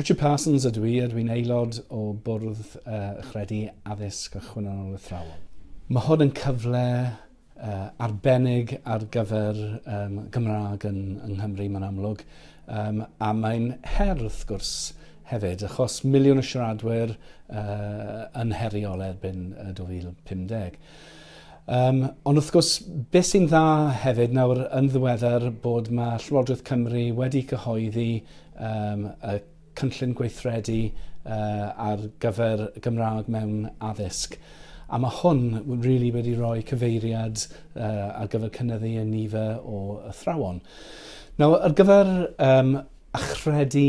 Richard Parsons ydw i, dwi'n aelod o bwrdd achredu addysg gychwynnol athrawon. Mae hwn yn cyfle arbennig ar gyfer Gymraeg yng Nghymru, mae'n amlwg, a mae'n her wrth gwrs hefyd, achos miliwn o siaradwyr yn heriol erbyn 2050. Ond wrth gwrs, beth sy'n dda hefyd nawr yn ddiweddar bod mae Llywodraeth Cymru wedi cyhoeddi y cynllun gweithredu ar gyfer Gymraeg mewn addysg. A mae hwn really wedi rhoi cyfeiriad ar gyfer cynyddu y nifer o athrawon. Nawr, ar gyfer achredu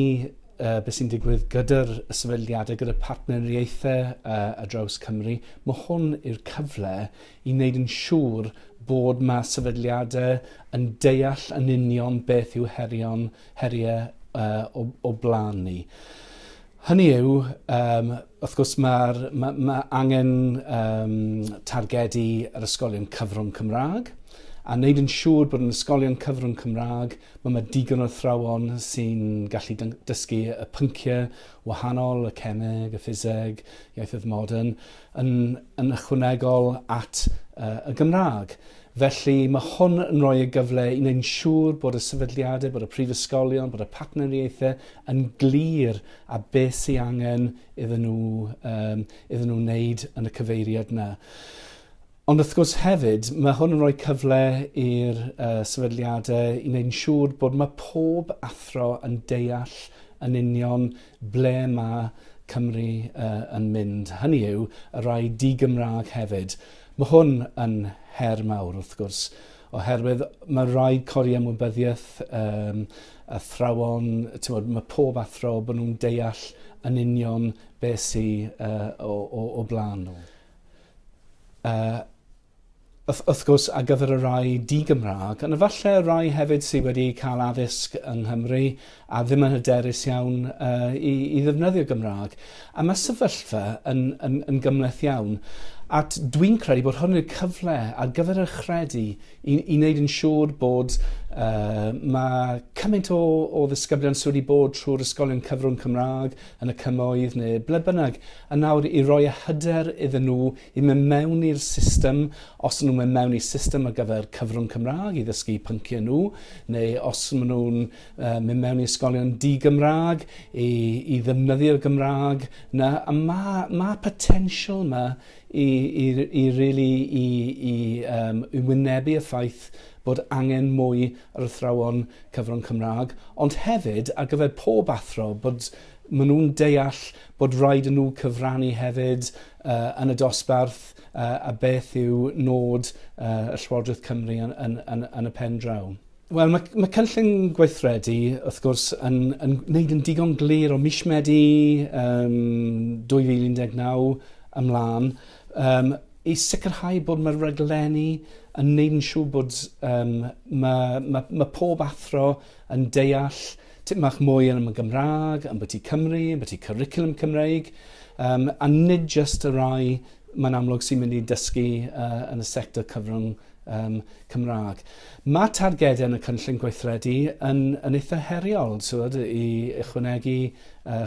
beth sy'n digwydd gyda'r sefydliadau, gyda'r partneriaethau ar draws Cymru, mae hwn yw'r cyfle i wneud yn siŵr bod mae sefydliadau yn deall yn union beth yw heriau o blaen ni. Hynny yw, wrth gwrs mae angen targedu yr ysgolion cyfrwng Cymraeg, a wneud yn siŵr bod yn ysgolion cyfrwng Cymraeg mae digon o athrawon sy'n gallu dysgu y pynciau wahanol, y cemeg, y ffiseg, ieithoedd modern, yn ychwanegol at y Gymraeg. Felly mae hwn yn rhoi y gyfle i wneud yn siŵr bod y sefydliadau, bod y prifysgolion, bod y partneriaethau yn glir a beth sy'n angen iddyn nhw wneud yn y cyfeiriad yna. Ond wrth gwrs hefyd, mae hwn yn rhoi cyfle i'r sefydliadau i wneud yn siŵr bod mae pob athro yn deall yn union ble mae Cymru yn mynd. Hynny yw, y rai di-Gymraeg hefyd. Mae hwn yn her mawr wrth gwrs, oherwydd mae rai codi ymwybyddiaeth athrawon, mae pob athro bod nhw'n deall yn union beth sy'n o blaen nhw. Wrth gwrs, ar gyfer y rai di-Gymraeg, ond efallai rai hefyd sydd wedi cael addysg yng Nghymru a ddim yn hyderus iawn i ddefnyddio Gymraeg. A mae sefyllfa yn gymleth iawn. A dwi'n credu bod hwn yw'r cyfle ar gyfer y achredu i wneud yn siŵr bod mae cymaint o ddisgyblion sydd wedi bod trwy'r ysgolion cyfrwng Cymraeg yn y cymoedd neu ble bynnag, a nawr i roi y hyder iddyn nhw i mynd mewn i'r system, os nhw'n mynd mewn i'r system ar gyfer cyfrwng Cymraeg i ddysgu pynciau nhw, neu os maen nhw'n mynd mewn i ysgolion di-Gymraeg i ddefnyddio'r Gymraeg yna, a mae potensial yma i wynebu y ffaith bod angen mwy ar athrawon cyfrwng Cymraeg, ond hefyd ar gyfer pob athro bod maen nhw'n deall bod rhaid yn nhw cyfrannu hefyd yn y dosbarth a beth yw nod y Llywodraeth Cymru yn y pen draw. Wel, mae cynllun gweithredu, wrth gwrs, yn gwneud yn digon glir o mis Medi 2019 ymlaen, i sicrhau bod mae'r raglenni yn gwneud yn siŵr bod mae pob athro yn deall tipmach mwy yn y Gymraeg, yn byti Cymru, yn byti cwricwlwm Cymreig, a nid jyst y rai mae'n amlwg sy'n mynd i dysgu yn y sector cyfrwng Cymraeg. Mae targedau yn y cynllun gweithredu yn eitha heriol, i ychwanegu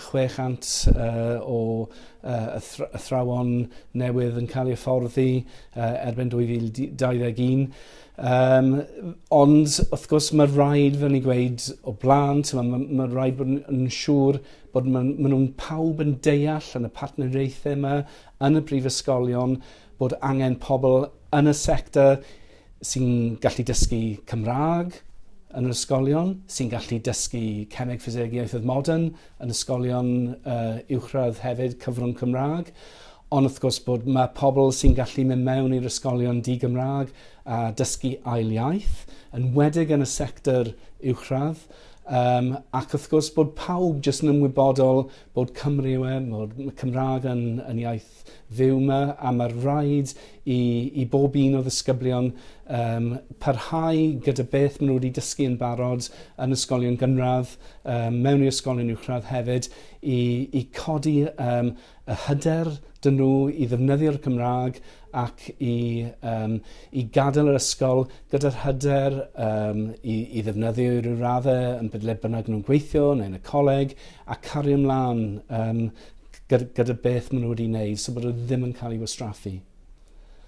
600 o athrawon newydd yn cael ei hyfforddi erbyn 2021. Ond wrth gwrs mae rhaid fel ni gweud o blaen, mae rhaid bod yn siŵr bod maen nhw'n pawb yn deall yn y partneriaethau yma yn y brifysgolion bod angen pobl yn y sector sy'n gallu dysgu Cymraeg yn yr ysgolion, sy'n gallu dysgu cemeg, ffiseg, ieithoedd modern yn ysgolion uwchradd hefyd cyfrwng Cymraeg. Ond wrth gwrs bod mae pobl sy'n gallu mynd mewn i'r ysgolion di-Gymraeg a dysgu ail iaith, yn wedig yn y sector uwchradd, ac wrth gwrs bod pawb jyst yn ymwybodol bod Cymru yw bod Cymraeg yn iaith fyw yma, a mae'r rhaid i bob un o ddisgyblion parhau gyda beth maen nhw wedi dysgu yn barod yn ysgolion gynradd, mewn i ysgolion uwchradd hefyd, i codi y hyder dyn nhw i ddefnyddio'r Cymraeg ac i gadael yr ysgol gyda'r hyder i ddefnyddio ryw raddau yn bydle bynnag nhw'n gweithio neu yn y coleg, a cario ymlaen gyda beth maen nhw wedi wneud, so bod nhw ddim yn cael ei wastraffu.